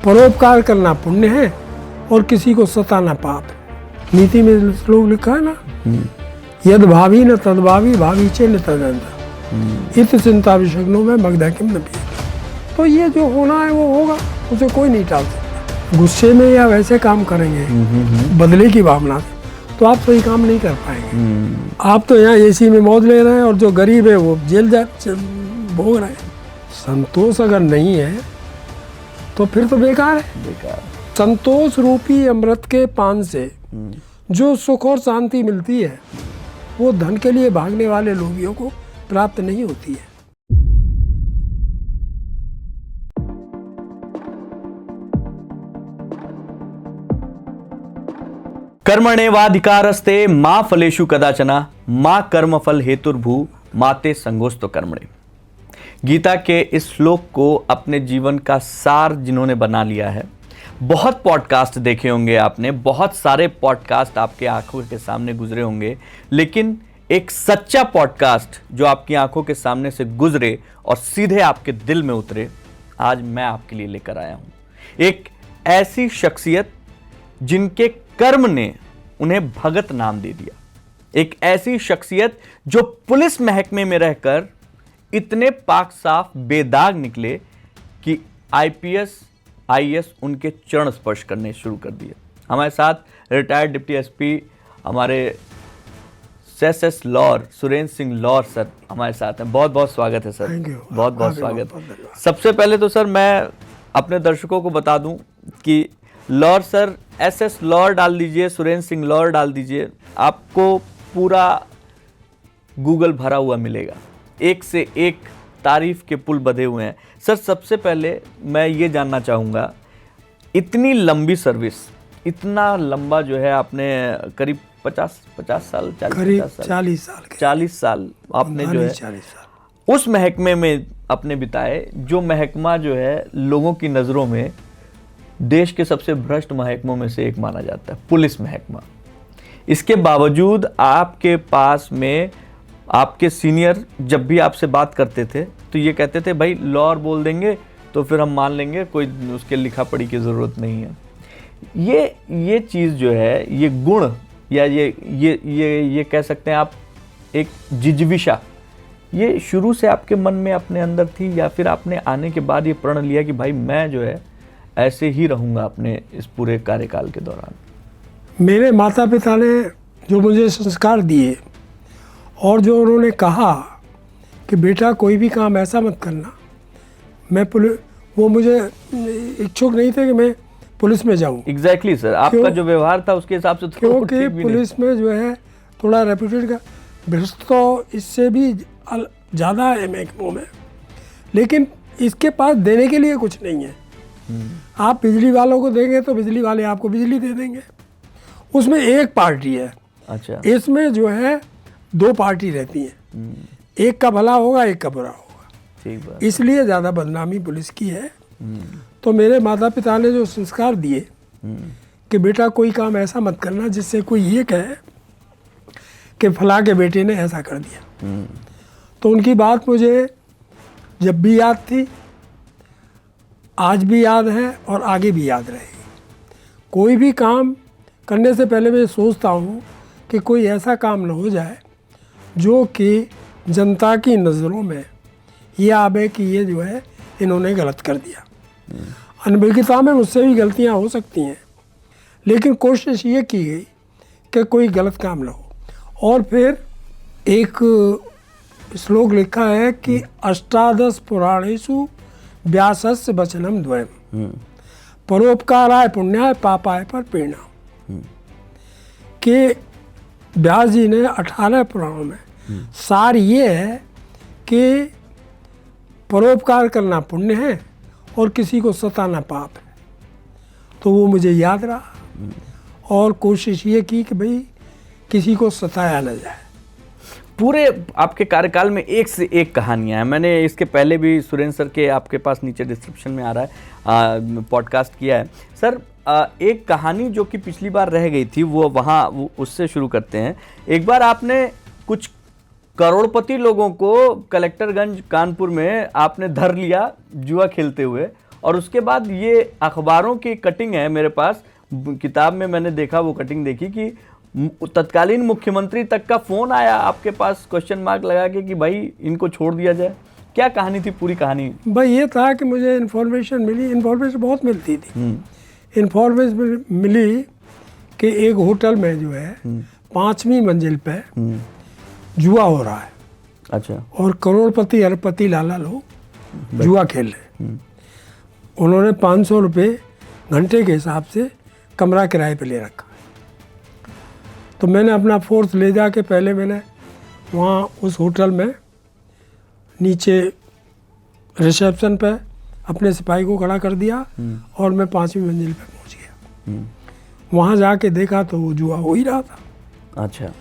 परोपकार करना पुण्य है और किसी को सताना पाप है। नीति में श्लोक लिखा है ना, यद भावी न तद्भावी भावी चे न तदंत इत चिंता विषग्नो में मगधा किम न पी। तो ये जो होना है वो होगा, उसे कोई नहीं टाल सकता। गुस्से में या वैसे काम करेंगे बदले की भावना से तो आप सही काम नहीं कर पाएंगे। आप तो यहाँ एसी में मौज ले रहे हैं और जो गरीब है वो जेल भोग रहे हैं। संतोष अगर नहीं है तो फिर तो बेकार है। संतोष रूपी अमृत के पान से जो सुख और शांति मिलती है वो धन के लिए भागने वाले लोभियों को प्राप्त नहीं होती है। कर्मण्येवाधिकारस्ते मा फलेषु कदाचन मा कर्मफल हेतुर्भू माते संगोस्तो कर्मणे। गीता के इस श्लोक को अपने जीवन का सार जिन्होंने बना लिया है, बहुत पॉडकास्ट देखे होंगे आपने, बहुत सारे पॉडकास्ट आपके आंखों के सामने गुजरे होंगे, लेकिन एक सच्चा पॉडकास्ट जो आपकी आंखों के सामने से गुजरे और सीधे आपके दिल में उतरे, आज मैं आपके लिए लेकर आया हूं। एक ऐसी शख्सियत जिनके कर्म ने उन्हें भगत नाम दे दिया। एक ऐसी शख्सियत जो पुलिस महकमे में रहकर इतने पाक साफ बेदाग निकले कि आईपीएस आईएएस उनके चरण स्पर्श करने शुरू कर दिए। हमारे साथ रिटायर्ड डिप्टी एसपी हमारे एसएस लॉर सुरेंद्र सिंह लॉर सर हमारे साथ हैं। बहुत बहुत स्वागत है सर। बहुत बहुत स्वागत। सबसे पहले तो सर मैं अपने दर्शकों को बता दूं कि लॉर सर एसएस लॉर डाल दीजिए, सुरेंद्र सिंह लॉर डाल दीजिए, आपको पूरा गूगल भरा हुआ मिलेगा। एक से एक तारीफ के पुल बंधे हुए हैं। सर सबसे पहले मैं ये जानना चाहूँगा, इतनी लंबी सर्विस, इतना लंबा जो है आपने करीब 50 साल 40 साल आपने जो है 40 साल उस महकमे में अपने बिताए, जो महकमा जो है लोगों की नज़रों में देश के सबसे भ्रष्ट महकमों में से एक माना जाता है, पुलिस महकमा। इसके बावजूद आपके पास में आपके सीनियर जब भी आपसे बात करते थे तो ये कहते थे भाई लॉर बोल देंगे तो फिर हम मान लेंगे, कोई उसके लिखा पढ़ी की ज़रूरत नहीं है। ये चीज़ जो है, ये गुण या ये कह सकते हैं आप, एक जिज्विशा, ये शुरू से आपके मन में अपने अंदर थी या फिर आपने आने के बाद ये प्रण लिया कि भाई मैं जो है ऐसे ही रहूँगा अपने इस पूरे कार्यकाल के दौरान? मेरे माता पिता ने जो मुझे संस्कार दिए और जो उन्होंने कहा कि बेटा कोई भी काम ऐसा मत करना, मैं वो मुझे इच्छुक नहीं थे कि मैं पुलिस में जाऊं। एग्जैक्टली सर, आपका जो व्यवहार था उसके हिसाब से क्योंकि पुलिस में जो है थोड़ा रेपुटेड का भ्रष्ट तो इससे भी ज़्यादा है महकमों में, लेकिन इसके पास देने के लिए कुछ नहीं है। आप बिजली वालों को देंगे तो बिजली वाले आपको बिजली दे देंगे, उसमें एक पार्टी है। अच्छा। इसमें जो है दो पार्टी रहती है, एक का भला होगा एक का बुरा होगा, ठीक बात। इसलिए ज़्यादा बदनामी पुलिस की है। तो मेरे माता पिता ने जो संस्कार दिए कि बेटा कोई काम ऐसा मत करना जिससे कोई ये कहे कि फला के बेटे ने ऐसा कर दिया, तो उनकी बात मुझे जब भी याद थी, आज भी याद है और आगे भी याद रहेगी। कोई भी काम करने से पहले मैं सोचता हूँ कि कोई ऐसा काम न हो जाए जो कि जनता की नज़रों में ये आवे कि ये जो है इन्होंने गलत कर दिया। अनभिज्ञता में मुझसे भी गलतियाँ हो सकती हैं, लेकिन कोशिश ये की गई कि कोई गलत काम न हो। और फिर एक श्लोक लिखा है कि अष्टादश पुराणेषु व्यासस्य वचनम द्वयम् परोपकाराय पुण्याय पापाय पर प्रेरणा। कि व्यास जी ने 18 पुराणों में सार ये है कि परोपकार करना पुण्य है और किसी को सताना पाप है। तो वो मुझे याद रहा और कोशिश ये की कि भाई किसी को सताया न जाए। पूरे आपके कार्यकाल में एक से एक कहानियां हैं। मैंने इसके पहले भी सुरेंद्र सर के आपके पास नीचे डिस्क्रिप्शन में आ रहा है पॉडकास्ट किया है। सर एक कहानी जो कि पिछली बार रह गई थी वो उससे शुरू करते हैं। एक बार आपने कुछ करोड़पति लोगों को कलेक्टरगंज कानपुर में आपने धर लिया जुआ खेलते हुए और उसके बाद ये अखबारों की कटिंग है मेरे पास, किताब में मैंने देखा, वो कटिंग देखी कि तत्कालीन मुख्यमंत्री तक का फोन आया आपके पास क्वेश्चन मार्क लगा के कि भाई इनको छोड़ दिया जाए। क्या कहानी थी, पूरी कहानी? भाई ये था कि मुझे इन्फॉर्मेशन मिली, इन्फॉर्मेशन बहुत मिलती थी। इन्फॉर्मेशन मिली कि एक होटल में जो है 5वीं मंजिल पे जुआ हो रहा है। अच्छा। और करोड़पति अरबपति लाला लोग जुआ खेल रहे। उन्होंने 500 रुपये घंटे के हिसाब से कमरा किराए पे ले रखा। तो मैंने अपना फोर्स ले जाके पहले मैंने वहाँ उस होटल में नीचे रिसेप्शन पे अपने सिपाही को खड़ा कर दिया और मैं 5वीं मंजिल पे पहुँच गया। वहाँ जाके देखा तो वो जुआ हो ही रहा था। अच्छा।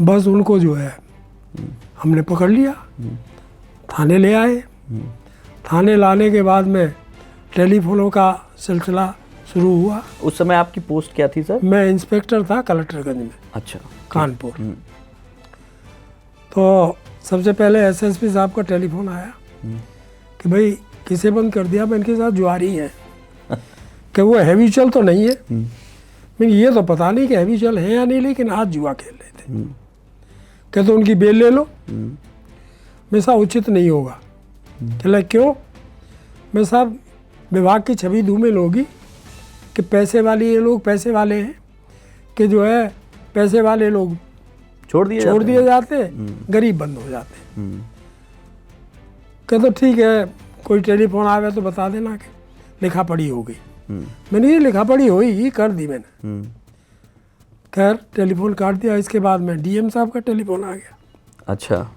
बस उनको जो है हमने पकड़ लिया, थाने ले आए। थाने लाने के बाद में टेलीफोनों का सिलसिला शुरू हुआ। उस समय आपकी पोस्ट क्या थी सर? मैं इंस्पेक्टर था कलेक्टरगंज में। अच्छा। कानपुर। तो सबसे पहले एसएसपी साहब का टेलीफोन आया कि भाई किसे बंद कर दिया? मैं इनके साथ जुआरी हैं कि वो हैबिचुअल तो नहीं है। मैं ये तो पता नहीं कि हैबिचुअल है या नहीं, लेकिन आज जुआ खेल रहे थे। कहते उनकी बेल ले लो। मैं साहब उचित नहीं होगा। कहला क्यों? मैं साहब विभाग की छवि धूमिल होगी कि पैसे वाले ये लोग पैसे वाले हैं कि जो है पैसे वाले लोग छोड़ दिए जाते, गरीब बंद हो जाते। कहते ठीक है, कोई टेलीफोन आवे तो बता देना कि लिखा पढ़ी हो गई। मैंने ये लिखा पढ़ी हुई कर दी मैंने। खैर टेलीफोन काट दिया। इसके बाद में डीएम साहब का टेलीफोन आ गया। अच्छा।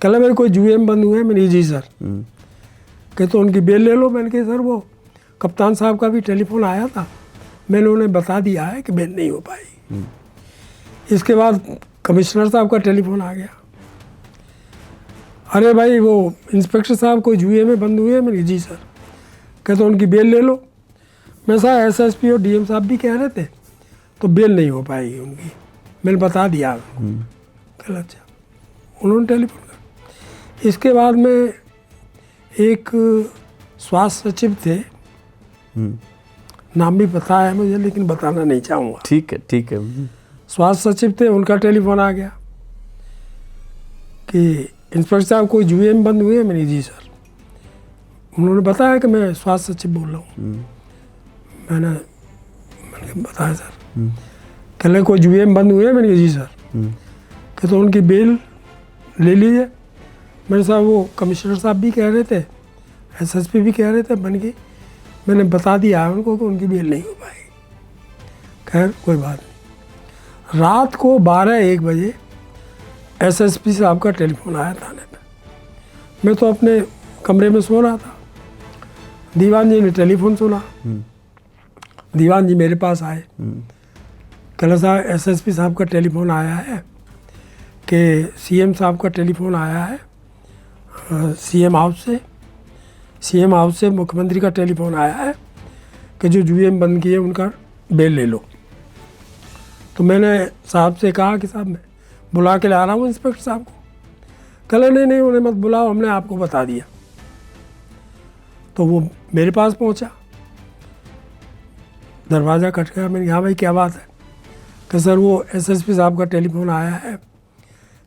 कल मेरे कोई जुए में बंद हुए? मैंने जी सर। कहते तो उनकी बेल ले लो। मैंने कहा सर वो कप्तान साहब का भी टेलीफोन आया था, मैंने उन्हें बता दिया है कि बेल नहीं हो पाई। इसके बाद कमिश्नर साहब का टेलीफोन आ गया। अरे भाई वो इंस्पेक्टर साहब कोई जुए में बंद हुए? मैंने जी सर। कहते उनकी बेल ले लो। मैं साहब एसएसपी और डीएम साहब भी कह रहे थे तो बेल नहीं हो पाएगी उनकी, मैंने बता दिया। कल अच्छा। उन्होंने टेलीफोन कर। इसके बाद में एक स्वास्थ्य सचिव थे, नाम भी पता है मुझे लेकिन बताना नहीं चाहूँगा। ठीक है ठीक है। स्वास्थ्य सचिव थे, उनका टेलीफोन आ गया कि इंस्पेक्टर साहब कोई जुए में बंद हुए? मैंने जी सर। उन्होंने बताया कि मैं स्वास्थ्य सचिव बोल रहा हूँ। मैंने बताया सर। कहले कोई जुए में बंद हुए? मैंने जी सर। कि तो उनकी बेल ले लीजिए। मेरे साहब वो कमिश्नर साहब भी कह रहे थे, एसएसपी भी कह रहे थे बन गई। मैंने बता दिया है उनको कि उनकी बेल नहीं हो पाएगी। खैर कोई बात नहीं। रात को 12-1 बजे एसएसपी साहब का टेलीफोन आया थाने पे। मैं तो अपने कमरे में सो रहा था। दीवान जी ने टेलीफोन सुना। दीवान जी मेरे पास आए। कहला साहब एसएसपी साहब का टेलीफोन आया है कि सीएम साहब का टेलीफोन आया है सीएम हाउस से मुख्यमंत्री का टेलीफोन आया है कि जो जुए में बंद किए उनका बेल ले लो। तो मैंने साहब से कहा कि साहब मैं बुला के ला रहा हूँ इंस्पेक्टर साहब को। कहला नहीं उन्हें मत बुलाओ, हमने आपको बता दिया। तो वो मेरे पास पहुँचा, दरवाज़ा खट गया। मैंने कहा भाई क्या बात है? कि सर वो एसएसपी साहब का टेलीफोन आया है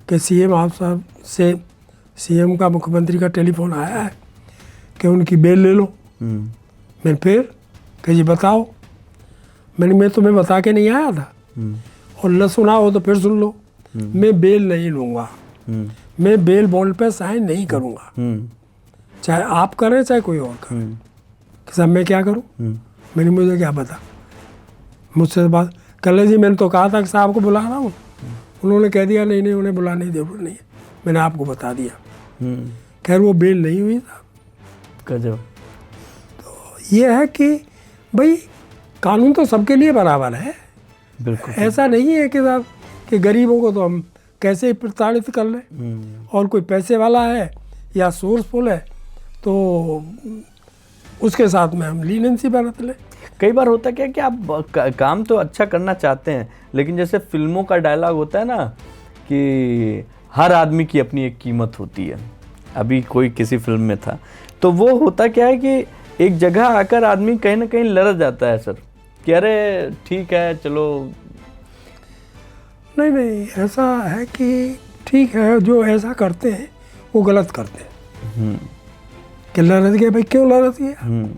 कि सीएम हाउस साहब से सीएम का मुख्यमंत्री का टेलीफोन आया है कि उनकी बेल ले लो। मैं फिर कि जी बताओ। मैं तुम्हें बता के नहीं आया था और न सुना हो तो फिर सुन लो। मैं बेल नहीं लूँगा, मैं बेल बॉन्ड पे साइन नहीं करूँगा, चाहे आप करें चाहे कोई और करे। कि साहब मैं क्या करूँ? मैंने मुझे क्या पता, मुझसे बात कल जी मैंने तो कहा था कि साहब को बुला रहा हूँ। उन्होंने कह दिया नहीं उन्हें बुलाने की जरूरत नहीं है, मैंने आपको बता दिया। खैर वो बेल नहीं हुई साहब। गजब। तो ये है कि भाई कानून तो सबके लिए बराबर है। बिल्कुल। ऐसा नहीं है कि साहब कि गरीबों को तो हम कैसे ही प्रताड़ित कर लें और कोई पैसे वाला है या सोर्सफुल है तो उसके साथ में हम लीनेंसी बरत लें। कई बार होता क्या कि आप काम तो अच्छा करना चाहते हैं, लेकिन जैसे फिल्मों का डायलॉग होता है ना कि हर आदमी की अपनी एक कीमत होती है। अभी कोई किसी फिल्म में था तो वो होता क्या है कि एक जगह आकर आदमी कहीं ना कहीं लड़ जाता है सर कि अरे ठीक है चलो। नहीं नहीं, ऐसा है कि ठीक है, जो ऐसा करते हैं वो गलत करते हैं। कि लड़त गया, भाई क्यों लड़त गया?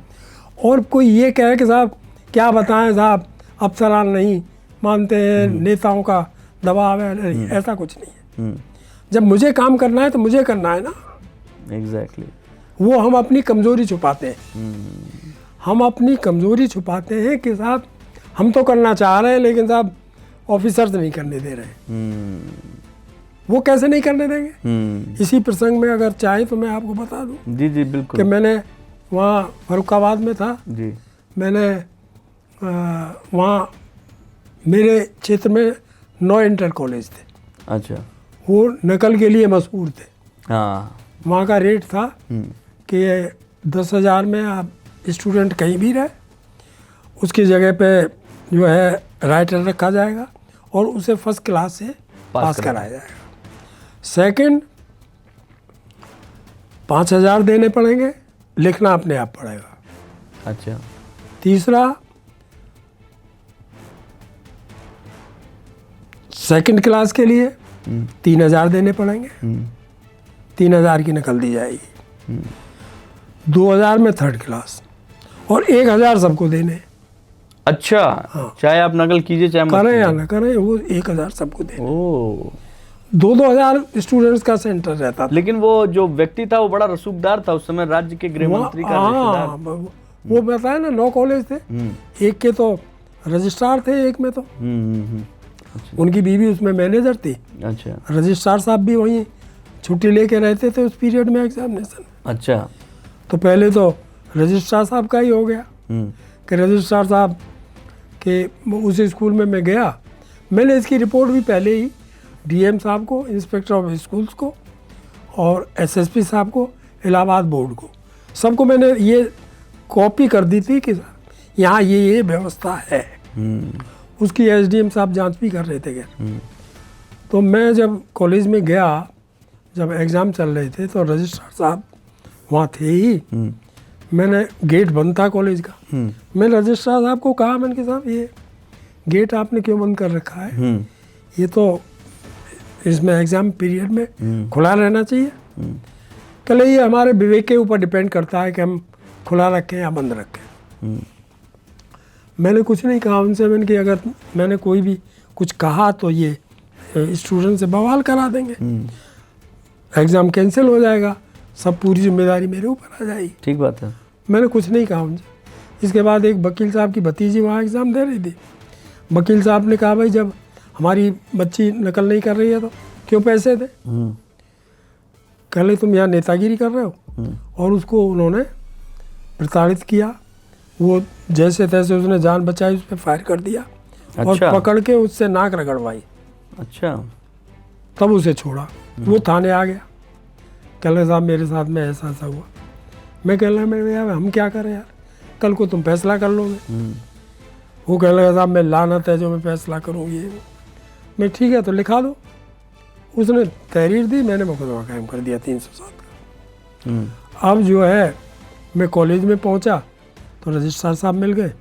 और कोई ये कहे कि साहब क्या बताएं साहब, अफसरान नहीं मानते हैं, नेताओं का दबाव है, नहीं ऐसा कुछ नहीं है। जब मुझे काम करना है तो मुझे करना है ना। एग्जैक्टली। वो हम अपनी कमजोरी छुपाते हैं। हम अपनी कमजोरी छुपाते हैं कि साहब हम तो करना चाह रहे हैं लेकिन साहब ऑफिसर्स नहीं करने दे रहे। वो कैसे नहीं करने देंगे? इसी प्रसंग में अगर चाहे तो मैं आपको बता दूं। जी जी बिल्कुल। कि मैंने वहाँ फरुखाबाद में था जी। मैंने वहाँ मेरे क्षेत्र में 9 इंटर कॉलेज थे। अच्छा। वो नकल के लिए मशहूर थे। हाँ। वहाँ का रेट था कि 10,000 में आप स्टूडेंट कहीं भी रहे, उसकी जगह पे जो है राइटर रखा जाएगा और उसे फर्स्ट क्लास से पास कराया जाएगा। सेकंड 5,000 देने पड़ेंगे, लिखना अपने आप पड़ेगा। अच्छा। तीसरा सेकंड क्लास के लिए 3,000 देने पड़ेंगे, 3,000 की नकल दी जाएगी। 2,000 में थर्ड क्लास और 1,000 सबको देने। अच्छा। हाँ। चाहे आप नकल कीजिए चाहे मत करें या ना करें, वो 1,000 सबको देने। ओ। 2,000 स्टूडेंट्स का सेंटर रहता था। लेकिन वो जो व्यक्ति था वो बड़ा रसूखदार था उस समय, राज्य के गृह मंत्री का रिश्तेदार। वो बताया ना 9 कॉलेज थे। एक के तो रजिस्ट्रार थे, एक में तो अच्छा। उनकी बीवी उसमें मैनेजर थी। अच्छा। रजिस्ट्रार साहब भी वहीं छुट्टी लेके रहते थे उस पीरियड में एग्जामिनेशन। अच्छा। तो पहले तो रजिस्ट्रार साहब का ही हो गया कि रजिस्ट्रार साहब के उस स्कूल में मैं गया। मैंने इसकी रिपोर्ट भी पहले ही डीएम साहब को, इंस्पेक्टर ऑफ स्कूल्स को और एसएसपी साहब को, इलाहाबाद बोर्ड को, सबको मैंने ये कॉपी कर दी थी कि यहाँ ये व्यवस्था है। उसकी एसडीएम साहब जांच भी कर रहे थे। तो मैं जब कॉलेज में गया, जब एग्ज़ाम चल रहे थे तो रजिस्ट्रार साहब वहाँ थे ही। मैंने गेट बंद था कॉलेज का। मैं रजिस्ट्रार साहब को कहा, मैंने कि साहब ये गेट आपने क्यों बंद कर रखा है? ये तो इसमें एग्ज़ाम पीरियड में खुला रहना चाहिए। कहले ये हमारे विवेक के ऊपर डिपेंड करता है कि हम खुला रखें या बंद रखें। मैंने कुछ नहीं कहा उनसे। मैंने कि अगर मैंने कोई भी कुछ कहा तो ये स्टूडेंट से बवाल करा देंगे, एग्ज़ाम कैंसिल हो जाएगा, सब पूरी जिम्मेदारी मेरे ऊपर आ जाएगी। ठीक बात है। मैंने कुछ नहीं कहा उनसे। इसके बाद एक वकील साहब की भतीजी वहाँ एग्ज़ाम दे रही थी। वकील साहब ने कहा, भाई जब हमारी बच्ची नकल नहीं कर रही है तो क्यों पैसे दे? कहले तुम यहाँ नेतागिरी कर रहे हो। और उसको उन्होंने प्रताड़ित किया। वो जैसे तैसे उसने जान बचाई, उस पर फायर कर दिया। अच्छा। और पकड़ के उससे नाक रगड़वाई। अच्छा। तब उसे छोड़ा। वो थाने आ गया। कह रहे साहब मेरे साथ में ऐसा ऐसा हुआ। मैं कह रहा मैं यार हम क्या करें यार, कल को तुम फैसला कर लोगे। वो कह रहे साहब मैं लानत है जो मैं फैसला करूँ ये। मैं ठीक है तो लिखा दो। उसने तहरीर दी, मैंने मुकदमा कायम कर दिया 307 का। अब जो है मैं कॉलेज में पहुंचा तो रजिस्ट्रार साहब मिल गए।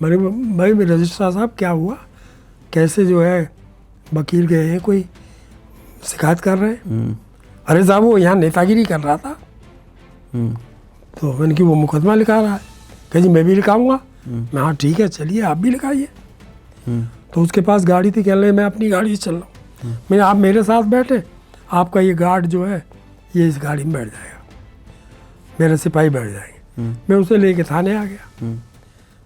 मैंने भाई रजिस्ट्रार साहब क्या हुआ, कैसे जो है वकील गए हैं, कोई शिकायत कर रहे हैं? अरे साहब वो यहाँ नेतागिरी कर रहा था। तो मैंने कि वो मुकदमा लिखा रहा है। कह जी मैं भी लिखाऊंगा। मैं हाँ ठीक है चलिए आप भी लिखाइए। तो उसके पास गाड़ी थी। कह रहे मैं अपनी गाड़ी से चल रहा हूँ। मैंने आप मेरे साथ बैठे, आपका ये गार्ड जो है ये इस गाड़ी में बैठ जाएगा, मेरे सिपाही बैठ जाएंगे। मैं उसे लेके थाने आ गया।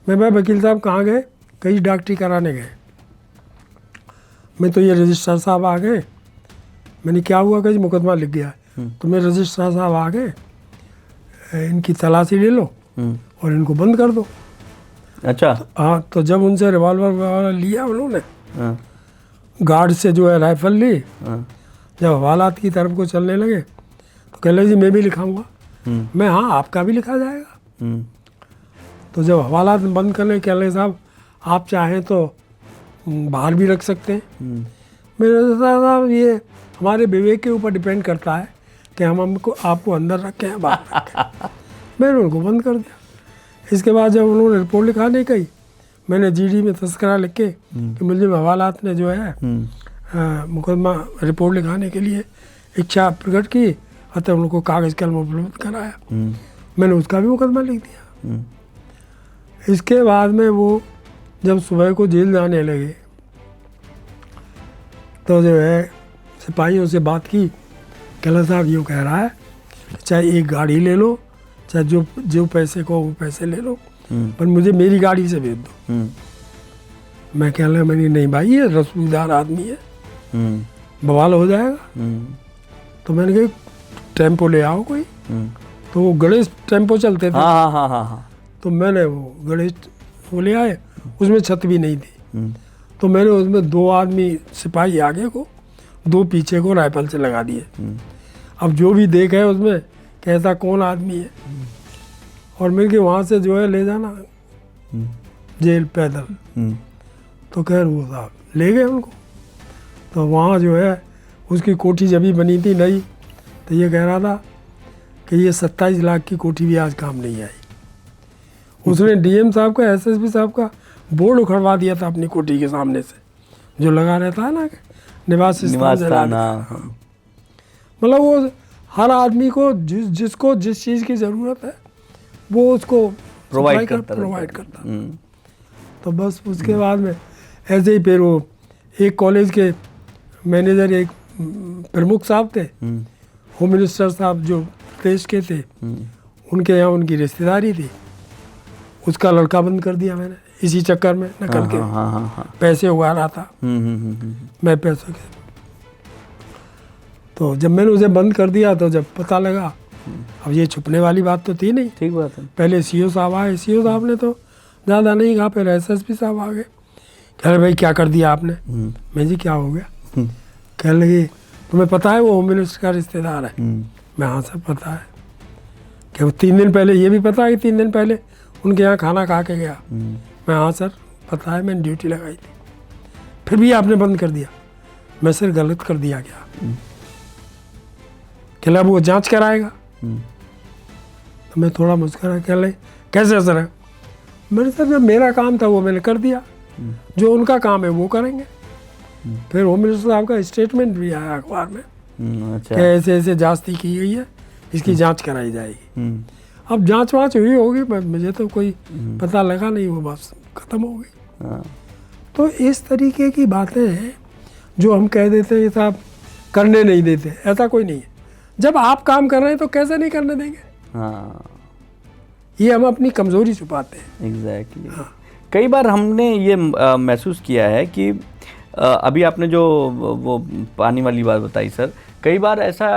मैं भाई वकील साहब कहाँ गए? कहीं डॉक्टरी कराने गए। मैं तो ये रजिस्ट्रार साहब आ गए। मैंने क्या हुआ? कहीं मुकदमा लिख गया है। तो मेरे रजिस्ट्रार साहब आ गए, इनकी तलाशी ले लो और इनको बंद कर दो। अच्छा। हाँ तो जब उनसे रिवॉल्वर लिया उन्होंने, गार्ड से जो है राइफल ली, जब हवालात की तरफ को चलने लगे तो कह रहे जी मैं भी लिखाऊंगा। मैं हाँ आपका भी लिखा जाएगा। तो जब हवालात बंद करने कह रहे साहब आप चाहें तो बाहर भी रख सकते हैं। मेरे साहब ये हमारे विवेक के ऊपर डिपेंड करता है कि हम हमको आपको अंदर रखें या बाहर रखें। मैंने उनको बंद कर दिया। इसके बाद जब उन्होंने रिपोर्ट लिखाने कही, मैंने जीडी में तस्करा लिख के कि मुझे हवालात ने जो है मुकदमा रिपोर्ट लिखाने के लिए इच्छा प्रकट की, अतः उनको कागज़ कलम उपलब्ध कराया। मैंने उसका भी मुकदमा लिख दिया। इसके बाद में वो जब सुबह को जेल जाने लगे तो जो है सिपाहियों से बात की, कहला साहब यूँ कह रहा है चाहे एक गाड़ी ले लो, चाहे जो पैसे को वो पैसे ले लो, पर मुझे मेरी गाड़ी से भेज दो। मैं कह रहा मैंने नहीं भाई ये रसूखदार आदमी है, बवाल हो जाएगा। तो मैंने कहा टेम्पो ले आओ कोई। तो वो गणेश टेम्पो चलते थे। हाँ। तो मैंने वो गणेश वो ले आए, उसमें छत भी नहीं थी। तो मैंने उसमें 2 आदमी सिपाही आगे को 2 पीछे को राइफल से लगा दिए। अब जो भी देखे उसमें कैसा कौन आदमी है, और मिल के वहाँ से जो है ले जाना जेल पैदल। तो खैर वो साहब ले गए उनको। तो वहाँ जो है उसकी कोठी जब भी बनी थी नई, तो ये कह रहा था कि ये 27 लाख की कोठी भी आज काम नहीं आई। उसने डीएम साहब का, एसएसपी साहब का बोर्ड उखड़वा दिया था अपनी कोठी के सामने से, जो लगा रहता है ना निवास स्थान। मतलब वो हर आदमी को जिसको जिस चीज़ की ज़रूरत है वो उसको प्रोवाइड करता। तो बस उसके बाद में ऐसे ही फिर वो एक कॉलेज के मैनेजर, एक प्रमुख साहब थे, होम मिनिस्टर साहब जो प्रदेश के थे, उनके यहाँ उनकी रिश्तेदारी थी, उसका लड़का बंद कर दिया मैंने इसी चक्कर में नकल के। पैसे उगा रहा था मैं पैसों के। तो जब मैंने उसे बंद कर दिया तो जब पता लगा, अब ये छुपने वाली बात तो थी नहीं। ठीक बात है। पहले सीओ साहब आए, सीओ साहब ने तो ज़्यादा नहीं कहा, फिर एसएसपी साहब आ गए, कह रहे भाई क्या कर दिया आपने। मैं जी क्या हो गया। कह लगी तुम्हें पता है वो होम मिनिस्टर का रिश्तेदार है। मैं हाँ सर पता है। कि वो 3 दिन पहले, ये भी पता है कि 3 दिन पहले उनके यहाँ खाना खा के गया। मैं हाँ सर पता है, मैंने ड्यूटी लगाई थी। फिर भी आपने बंद कर दिया। मैं सर गलत कर दिया क्या। कहला वो जांच कराएगा। तो मैं थोड़ा मुस्कुरा, कह ले कैसे सर है। मैंने सर जब मेरा काम था वो मैंने कर दिया, जो उनका काम है वो करेंगे। फिर होम मिनिस्टर साहब का स्टेटमेंट भी आया अखबार में कि ऐसे ऐसे जांच की गई है, इसकी जांच कराई जाएगी। अब जांच वाँच हुई होगी, मुझे तो कोई पता लगा नहीं, वो बस खत्म हो गई। तो इस तरीके की बातें हैं जो हम कह देते हैं साहब करने नहीं देते, ऐसा कोई नहीं है। जब आप काम कर रहे हैं तो कैसे नहीं करने देंगे। ये हम अपनी कमजोरी छुपाते हैं। एग्जैक्टली। कई बार हमने ये महसूस किया है कि अभी आपने जो वो पानी वाली बात बताई सर, कई बार ऐसा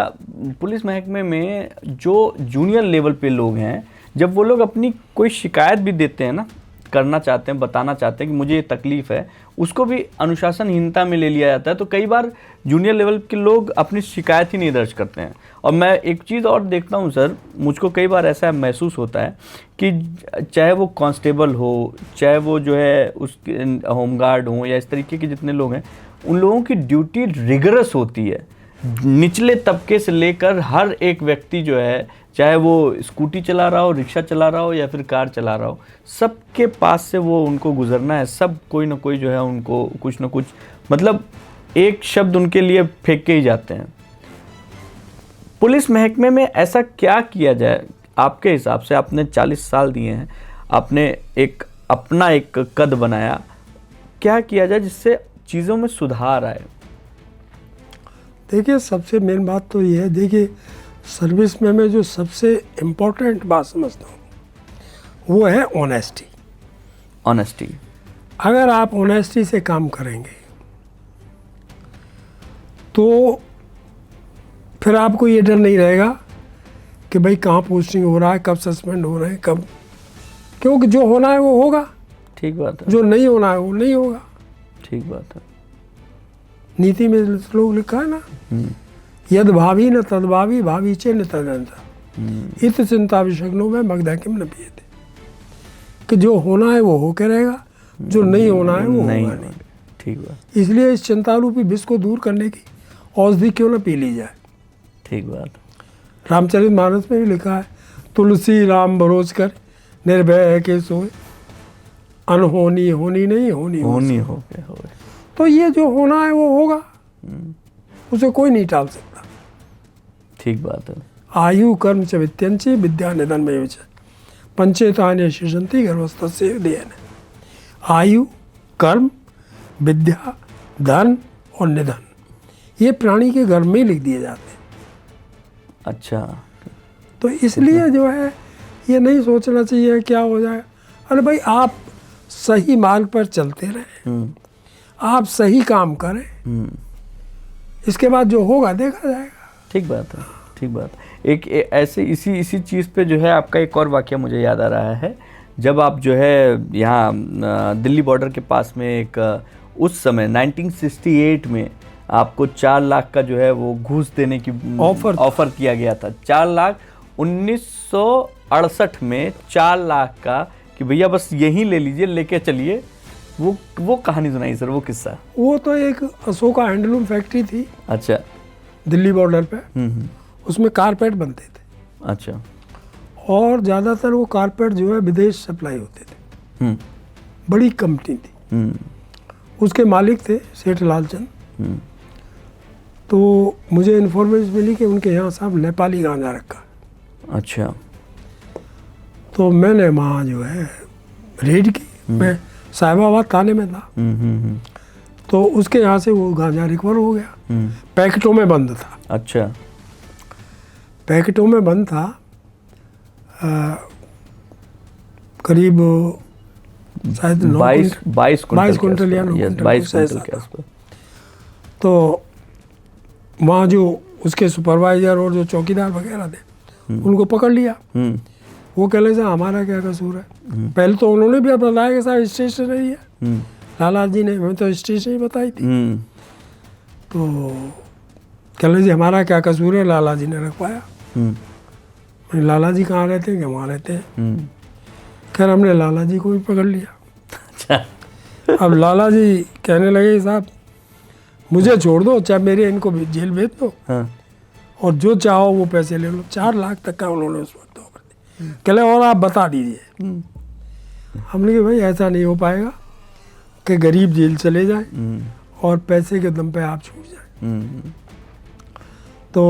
पुलिस महकमे में जो जूनियर लेवल पे लोग हैं, जब वो लोग अपनी कोई शिकायत भी देते हैं ना, करना चाहते हैं, बताना चाहते हैं कि मुझे ये तकलीफ़ है, उसको भी अनुशासनहीनता में ले लिया जाता है। तो कई बार जूनियर लेवल के लोग अपनी शिकायत ही नहीं दर्ज करते हैं। और मैं एक चीज़ और देखता हूँ सर, मुझको कई बार ऐसा महसूस होता है कि चाहे वो कांस्टेबल हो, चाहे वो जो है उसके होमगार्ड हो, या इस तरीके के जितने लोग हैं, उन लोगों की ड्यूटी रिगरस होती है। निचले तबके से लेकर हर एक व्यक्ति जो है, चाहे वो स्कूटी चला रहा हो, रिक्शा चला रहा हो या फिर कार चला रहा हो, सबके पास से वो उनको गुजरना है। सब कोई ना कोई जो है उनको कुछ ना कुछ, मतलब एक शब्द उनके लिए फेंक के ही जाते हैं। पुलिस महकमे में ऐसा क्या किया जाए आपके हिसाब से? आपने 40 साल दिए हैं, आपने अपना एक कद बनाया, क्या किया जाए जिससे चीज़ों में सुधार आए? देखिए सबसे मेन बात तो ये है, देखिए सर्विस में मैं जो सबसे इम्पोर्टेंट बात समझता हूँ वो है ऑनेस्टी। ऑनेस्टी। अगर आप ऑनेस्टी से काम करेंगे तो फिर आपको ये डर नहीं रहेगा कि भाई कहाँ पोस्टिंग हो रहा है, कब सस्पेंड हो रहे हैं, कब, क्योंकि जो होना है वो होगा। ठीक बात है। जो नहीं होना है वो नहीं होगा। ठीक बात है। नीति में श्लोक लिखा है ना, यद भावी न तद भावी, भावी चे न तदंता, इत चिंता विषग्नो में मगधा किम न पियते। कि जो होना है वो होके रहेगा, जो नहीं होना है वो होगा नहीं। ठीक बात। इसलिए इस चिंता रूपी विष को दूर करने की औषधि क्यों न पी ली जाए। ठीक बात। रामचरितमानस में भी लिखा है, तुलसी राम भरोज कर निर्भय के सोए, अनहोनी होनी नहीं होनी हो होनी हो गए हो गए। तो ये जो होना है वो होगा, उसे कोई नहीं टाल सकता। ठीक बात है। आयु कर्म च वित्यंची विद्या निधन में च पंचेतानि सृजन्ति गर्भस्थस्य हृदयेन। आयु, कर्म, विद्या, धन और निधन, ये प्राणी के गर्भ में लिख दिए जाते हैं। अच्छा। तो इसलिए जो है ये नहीं सोचना चाहिए क्या हो जाए। अरे भाई आप सही मार्ग पर चलते रहें, आप सही काम करें, इसके बाद जो होगा देखा जाएगा। ठीक बात है, ठीक बात। एक ऐसे इसी चीज़ पे जो है आपका एक और वाकया मुझे याद आ रहा है। जब आप जो है यहाँ दिल्ली बॉर्डर के पास में एक उस समय 1968 में आपको 4 लाख का जो है वो घूस देने की ऑफर किया गया था। 4 लाख 1968 में 4 लाख का कि भैया बस यहीं ले लीजिए, लेके चलिए। वो कहानी सुनाई सर, वो किस्सा। वो तो एक अशोका हैंडलूम फैक्ट्री थी। अच्छा। दिल्ली बॉर्डर पे। उसमें कारपेट बनते थे। अच्छा। और ज़्यादातर वो कारपेट जो है विदेश सप्लाई होते थे। बड़ी कंपनी थी। उसके मालिक थे सेठ लालचंद। तो मुझे इन्फॉर्मेशन मिली कि उनके यहाँ साहब नेपाली गांजा रखा। अच्छा। तो मैंने वहाँ जो है रेड की। मैं साहिबाबाद थाने में था। तो उसके यहाँ से वो गांजा रिकवर हो गया। पैकेटों में बंद था। अच्छा। पैकेटों में बंद था। करीब शायद 22 क्विंटल या 9 क्विंटल के आसपास। तो वहाँ जो उसके सुपरवाइजर और जो चौकीदार वगैरह थे उनको पकड़ लिया। वो कह रहे साहब हमारा क्या कसूर है। पहले तो उन्होंने भी बताया कि साहब स्टेशनरी है। लाला जी ने, मैं तो स्टेशनरी बताई थी। तो कह रहे जी हमारा क्या कसूर है, लाला जी ने रखवाया। मैंने लाला जी कहाँ रहते हैं, कि वहाँ रहते हैं। खैर हमने लाला जी को भी पकड़ लिया। अच्छा। अब लाला जी कहने लगे साहब मुझे छोड़ दो, चाहे मेरे इनको जेल भेज दो। हाँ। और जो चाहो वो पैसे ले लो। 4 लाख तक का उन्होंने उस वक्त ऑफर दिया। कहले और आप बता दीजिए। हमने कहा भाई ऐसा नहीं हो पाएगा कि गरीब जेल चले जाए और पैसे के दम पे आप छूट जाए। तो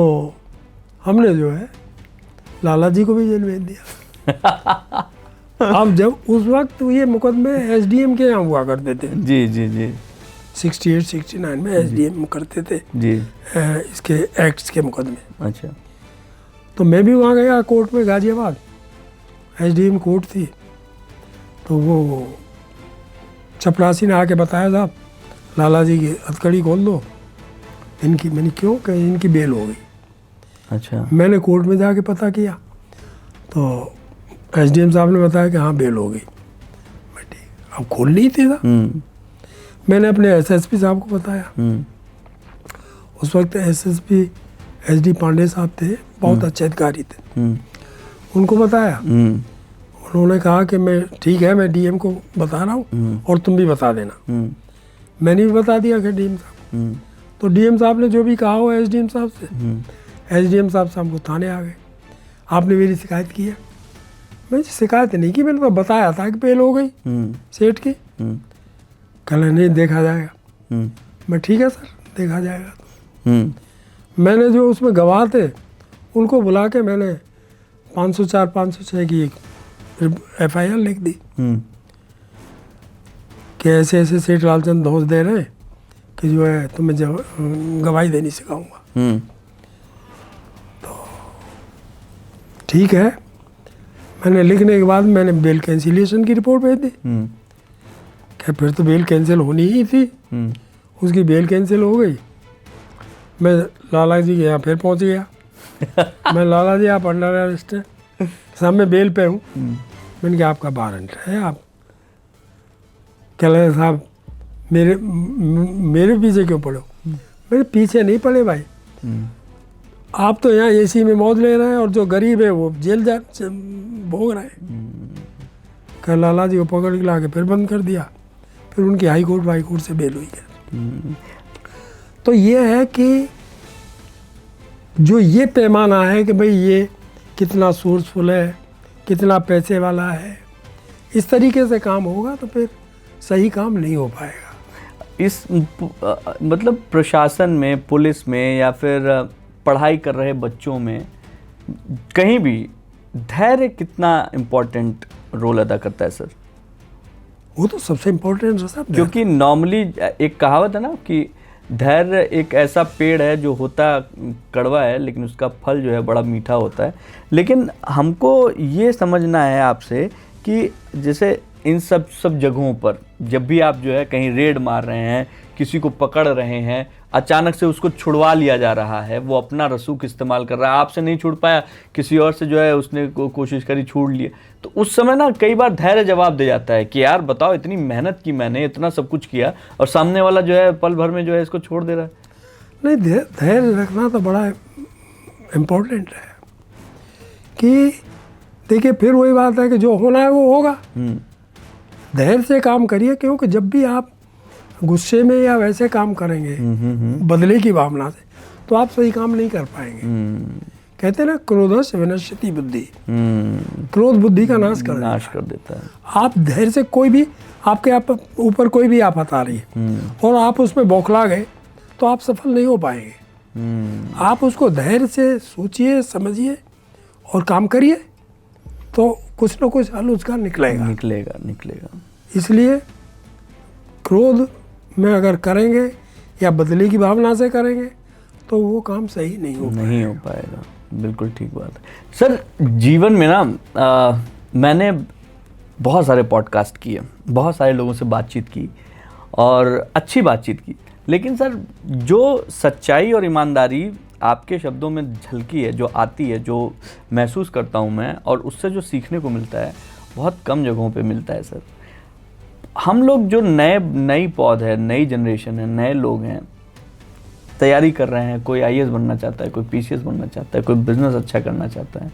हमने जो है लाला जी को भी जेल भेज दिया। अब जब उस वक्त ये मुकदमे एसडीएम के यहाँ हुआ करते थे। जी जी जी। 68-69 में एसडीएम करते थे जी। इसके एक्ट्स के मुकदमे। अच्छा। तो मैं भी वहाँ गया कोर्ट में, गाजियाबाद एसडीएम कोर्ट थी। तो वो चपरासी ने आके बताया साहब लाला जी की हथकड़ी खोल दो इनकी। मैंने क्यों, कहीं इनकी बेल हो गई। अच्छा। मैंने कोर्ट में जाके पता किया तो एसडीएम साहब ने बताया कि हाँ बेल हो गई। मैं ठीक, अब खोल नहीं थी था। मैंने अपने एसएसपी साहब को बताया। उस वक्त एसएसपी एसडी पांडे साहब थे, बहुत अच्छे अधिकारी थे। उनको बताया। उन्होंने कहा कि मैं ठीक है, मैं डीएम को बता रहा हूँ और तुम भी बता देना। मैंने भी बता दिया कि डीएम साहब। तो डीएम साहब ने जो भी कहा हो एसडीएम साहब से, एसडीएम साहब शाम को थाने आ गए। आपने मेरी शिकायत की है? मैं शिकायत नहीं की, मैंने तो बताया था कि बेल हो गई सेठ की। कल नहीं देखा जाएगा। मैं ठीक है सर, देखा जाएगा। मैंने जो उसमें गवाह थे उनको बुला के मैंने 504-506 की एक FIR लिख दी कि ऐसे ऐसे सेठ लालचंद धौंस दे रहे हैं कि जो है तुम्हें गवाही देनी सिखाऊंगा। तो ठीक है, मैंने लिखने के बाद मैंने बेल कैंसिलेशन की रिपोर्ट भेज दी। क्या फिर तो बेल कैंसिल होनी ही थी। उसकी बेल कैंसिल हो गई। मैं लाला जी के यहाँ फिर पहुँच गया। मैं लाला जी आप अंडर अरेस्ट हैं साहब, मैं बेल पे हूँ। मैंने कहा आपका वारंट है आप। कह रहे साहब मेरे पीछे क्यों पड़े हो? मेरे पीछे नहीं पड़े भाई, आप तो यहाँ एसी में मौज ले रहे हैं और जो गरीब है वो जेल जा भोग रहे हैं। कह लाला जी को पकड़ के ला के फिर बंद कर दिया। फिर उनकी हाई कोर्ट से बेल हुई है। तो ये है कि जो ये पैमाना है कि भाई ये कितना सोर्सफुल है, कितना पैसे वाला है। इस तरीके से काम होगा तो फिर सही काम नहीं हो पाएगा। इस मतलब प्रशासन में, पुलिस में, या फिर पढ़ाई कर रहे बच्चों में, कहीं भी धैर्य कितना इम्पोर्टेंट रोल अदा करता है सर? वो तो सबसे इम्पोर्टेंट है सर। क्योंकि नॉर्मली एक कहावत है ना कि धैर्य एक ऐसा पेड़ है जो होता कड़वा है लेकिन उसका फल जो है बड़ा मीठा होता है। लेकिन हमको ये समझना है आपसे कि जैसे इन सब जगहों पर जब भी आप जो है कहीं रेड मार रहे हैं, किसी को पकड़ रहे हैं, अचानक से उसको छुड़वा लिया जा रहा है, वो अपना रसूख इस्तेमाल कर रहा है, आपसे नहीं छुड़ पाया, किसी और से जो है उसने कोशिश करी, छूट लिए, तो उस समय ना कई बार धैर्य जवाब दे जाता है कि यार बताओ, इतनी मेहनत की मैंने, इतना सब कुछ किया और सामने वाला जो है पल भर में जो है इसको छोड़ दे रहा है। नहीं, धैर्य रखना तो बड़ा इम्पोर्टेंट है कि देखिए फिर वही बात है कि जो होना है वो होगा। धैर्य से काम करिए, क्योंकि जब भी आप गुस्से में या वैसे काम करेंगे बदले की भावना से, तो आप सही काम नहीं कर पाएंगे। कहते हैं ना, क्रोधश विनश्यति बुद्धि, क्रोध बुद्धि का नाश कर देता है। आप धैर्य से, कोई भी आपके ऊपर कोई भी आफत आ रही है और आप उसमें बौखला गए तो आप सफल नहीं हो पाएंगे। आप उसको धैर्य से सोचिए, समझिए और काम करिए, तो कुछ ना कुछ हल उसका निकलेगा। इसलिए क्रोध में अगर करेंगे या बदले की भावना से करेंगे तो वो काम सही नहीं हो पाएगा। बिल्कुल ठीक बात है सर। जीवन में ना मैंने बहुत सारे पॉडकास्ट किए, बहुत सारे लोगों से बातचीत की और अच्छी बातचीत की, लेकिन सर जो सच्चाई और ईमानदारी आपके शब्दों में झलकी है, जो आती है, जो महसूस करता हूँ मैं, और उससे जो सीखने को मिलता है, बहुत कम जगहों पे मिलता है सर। हम लोग जो नई पौध है, नई जनरेशन है, नए लोग हैं, तैयारी कर रहे हैं, कोई आईएएस बनना चाहता है, कोई पीसीएस बनना चाहता है, कोई बिजनेस अच्छा करना चाहता है,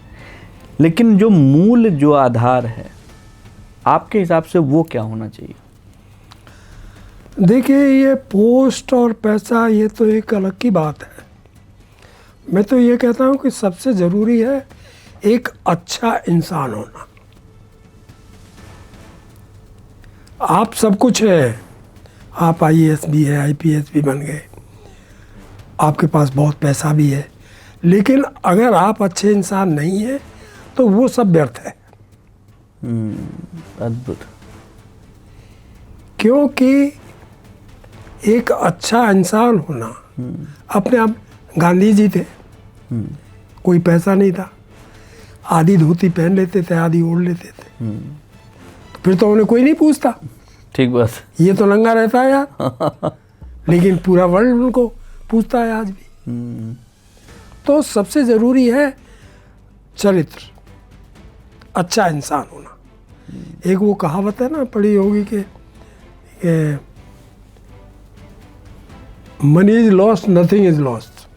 लेकिन जो मूल, जो आधार है, आपके हिसाब से वो क्या होना चाहिए? देखिए, ये पोस्ट और पैसा ये तो एक अलग की बात है। मैं तो ये कहता हूँ कि सबसे ज़रूरी है एक अच्छा इंसान होना। आप सब कुछ है, आप आईएएस भी है, आईपीएस भी बन गए, आपके पास बहुत पैसा भी है, लेकिन अगर आप अच्छे इंसान नहीं हैं तो वो सब व्यर्थ है। अद्भुत। क्योंकि एक अच्छा इंसान होना अपने आप, गांधी जी थे, कोई पैसा नहीं था, आधी धोती पहन लेते थे, आधी ओढ़ लेते थे, तो फिर तो उन्हें कोई नहीं पूछता। ठीक बात। ये तो नंगा रहता है यार, लेकिन पूरा वर्ल्ड उनको पूछता है आज भी। तो सबसे ज़रूरी है चरित्र, अच्छा इंसान होना। एक वो कहावत है ना, पढ़ी होगी कि money is lost, nothing is lost,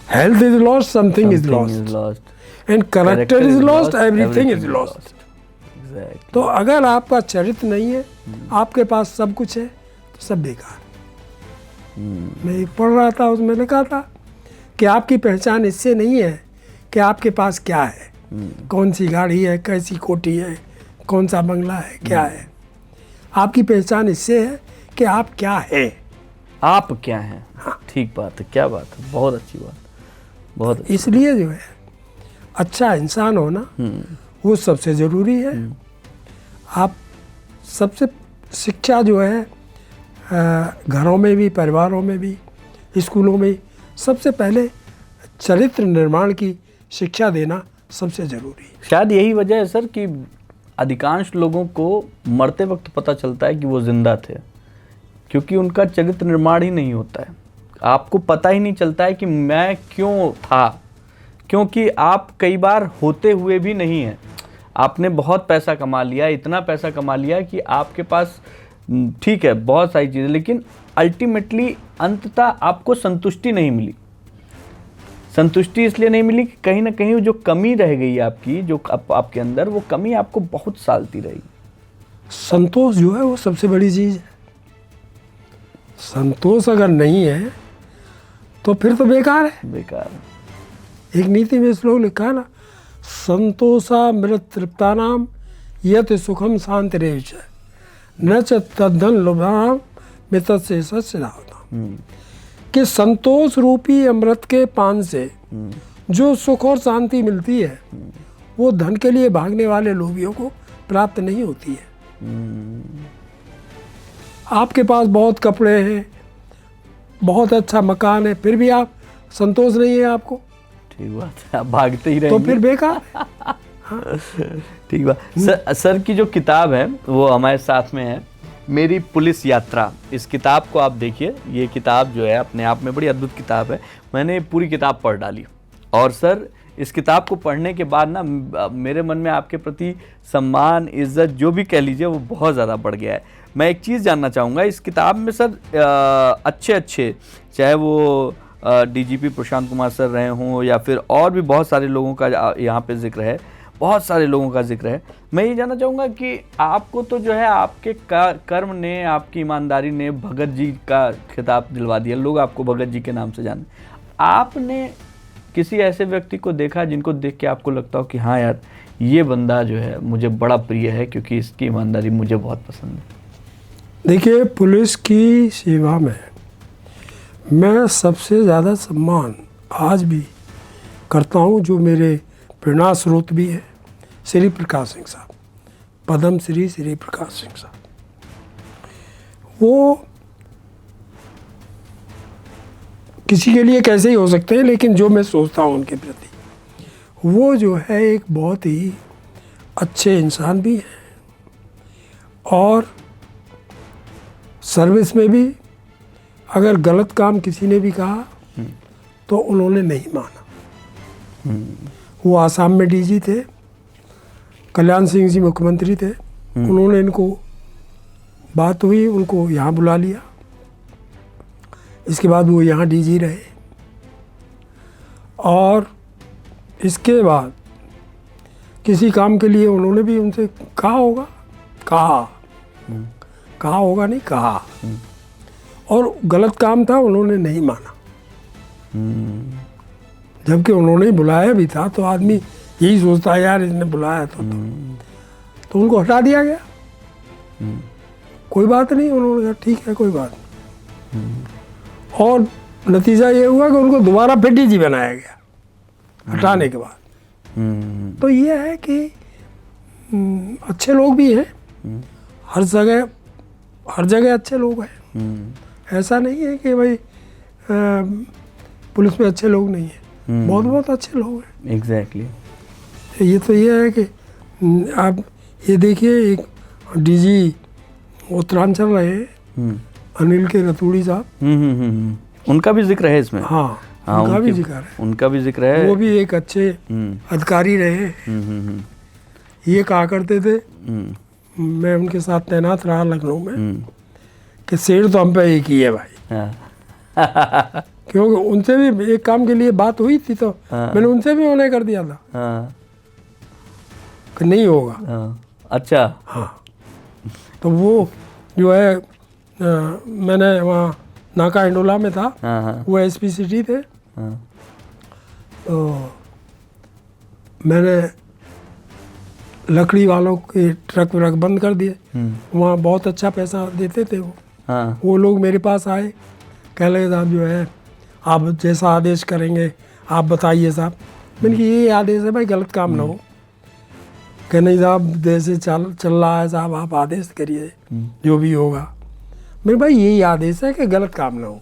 health is lost, something is lost, and character is lost, everything is lost. तो अगर आपका चरित्र नहीं है, आपके पास सब कुछ है, तो सब बेकार। मैं एक पढ़ रहा था, उसमें लिखा था कि आपकी पहचान इससे नहीं है कि आपके पास क्या है, कौन सी गाड़ी है, कैसी कोठी है, कौन सा बंगला है, क्या है। आपकी पहचान इससे है कि आप क्या है। आप क्या हैं? हाँ। ठीक बात है, क्या बात है, बहुत अच्छी बात, बहुत अच्छी। इसलिए जो है अच्छा इंसान होना वो सबसे ज़रूरी है। आप सबसे शिक्षा जो है घरों में भी, परिवारों में भी, स्कूलों में, सबसे पहले चरित्र निर्माण की शिक्षा देना सबसे ज़रूरी है। शायद यही वजह है सर कि अधिकांश लोगों को मरते वक्त पता चलता है कि वो जिंदा थे, क्योंकि उनका चरित्र निर्माण ही नहीं होता है। आपको पता ही नहीं चलता है कि मैं क्यों था, क्योंकि आप कई बार होते हुए भी नहीं हैं। आपने बहुत पैसा कमा लिया, इतना पैसा कमा लिया कि आपके पास ठीक है बहुत सारी चीज़ें, लेकिन अल्टीमेटली अंततः आपको संतुष्टि नहीं मिली। संतुष्टि इसलिए नहीं मिली कि कहीं ना कहीं जो कमी रह गई आपकी, जो आपके अंदर, वो कमी आपको बहुत सालती रही। संतोष जो है वो सबसे बड़ी चीज़ है। संतोष अगर नहीं है तो फिर तो बेकार है। बेकार। एक नीति में श्लोक लिखा है ना, संतोषा मृत तृप्तानाम यत सुखम शांतिरेव च न च तद्धन लुभाम मितत् से सच्चिदावताम। कि संतोष रूपी अमृत के पान से जो सुख और शांति मिलती है वो धन के लिए भागने वाले लोभियों को प्राप्त नहीं होती है। आपके पास बहुत कपड़े हैं, बहुत अच्छा मकान है, फिर भी आप संतोष नहीं है आपको, ठीक बात है, आप भागते ही तो रहेंगे। फिर बेकार। ठीक बात। सर की जो किताब है वो हमारे साथ में है, मेरी पुलिस यात्रा। इस किताब को आप देखिए, ये किताब जो है अपने आप में बड़ी अद्भुत किताब है। मैंने पूरी किताब पढ़ डाली और सर इस किताब को पढ़ने के बाद ना मेरे मन में आपके प्रति सम्मान, इज्जत जो भी कह लीजिए वो बहुत ज़्यादा बढ़ गया है। मैं एक चीज़ जानना चाहूँगा, इस किताब में सर अच्छे चाहे वो डीजीपी प्रशांत कुमार सर रहे हों या फिर और भी बहुत सारे लोगों का यहाँ पे जिक्र है, बहुत सारे लोगों का जिक्र है। मैं ये जानना चाहूँगा कि आपको तो जो है आपके कर्म ने, आपकी ईमानदारी ने भगत जी का खिताब दिलवा दिया, लोग आपको भगत जी के नाम से जाने। आपने किसी ऐसे व्यक्ति को देखा जिनको देख के आपको लगता हो कि हाँ यार ये बंदा जो है मुझे बड़ा प्रिय है क्योंकि इसकी ईमानदारी मुझे बहुत पसंद है? देखिए, पुलिस की सेवा में मैं सबसे ज़्यादा सम्मान आज भी करता हूँ, जो मेरे प्रेरणा स्रोत भी है, श्री प्रकाश सिंह साहब, पद्म श्री प्रकाश सिंह साहब। वो किसी के लिए कैसे ही हो सकते हैं, लेकिन जो मैं सोचता हूँ उनके प्रति, वो जो है एक बहुत ही अच्छे इंसान भी हैं और सर्विस में भी अगर गलत काम किसी ने भी कहा तो उन्होंने नहीं माना। वो आसाम में डीजी थे, कल्याण सिंह जी मुख्यमंत्री थे, उन्होंने इनको बात हुई, उनको यहाँ बुला लिया, इसके बाद वो यहाँ डीजी रहे और इसके बाद किसी काम के लिए उन्होंने भी उनसे कहा होगा, कहा होगा नहीं, कहा, और गलत काम था, उन्होंने नहीं माना। जबकि उन्होंने बुलाया भी था, तो आदमी यही सोचता है यार इसने बुलाया तो उनको हटा दिया गया। कोई बात नहीं, उन्होंने कहा ठीक है कोई बात नहीं, और नतीजा ये हुआ कि उनको दोबारा फिर डीजी बनाया गया हटाने के बाद। तो ये है कि अच्छे लोग भी हैं, हर जगह अच्छे लोग हैं। ऐसा नहीं है कि भाई पुलिस में अच्छे लोग नहीं हैं, बहुत अच्छे लोग हैं। एग्जैक्टली। ये तो ये है कि आप ये देखिए, एक डीजी उत्तरांचल रहे अनिल के रतूड़ी साहब, उनका भी जिक्र है इसमें। हाँ, उनका भी जिक्र है, उनका भी जिक्र है। वो भी एक अच्छे अधिकारी रहे। ये कहा करते थे, मैं उनके साथ तैनात रहा लखनऊ में, कि शेर तो हम पे एक ही है भाई। क्योंकि उनसे भी एक काम के लिए बात हुई थी, तो मैंने उनसे भी मना कर दिया था कि नहीं होगा। अच्छा। हाँ, तो वो जो है मैंने वहाँ नाका इंडोला में था, वो एसपी सिटी थे, तो मैंने लकड़ी वालों के ट्रक व्रक बंद कर दिए। वहाँ बहुत अच्छा पैसा देते थे वो। वो लोग मेरे पास आए, कह लगे साहब जो है आप जैसा आदेश करेंगे आप बताइए साहब। मैंने कहा ये आदेश है भाई, गलत काम ना हो। कह नहीं साहब जैसे चल रहा है साहब, आप आदेश करिए जो भी होगा। मेरे भाई यही आदेश है कि गलत काम ना हो,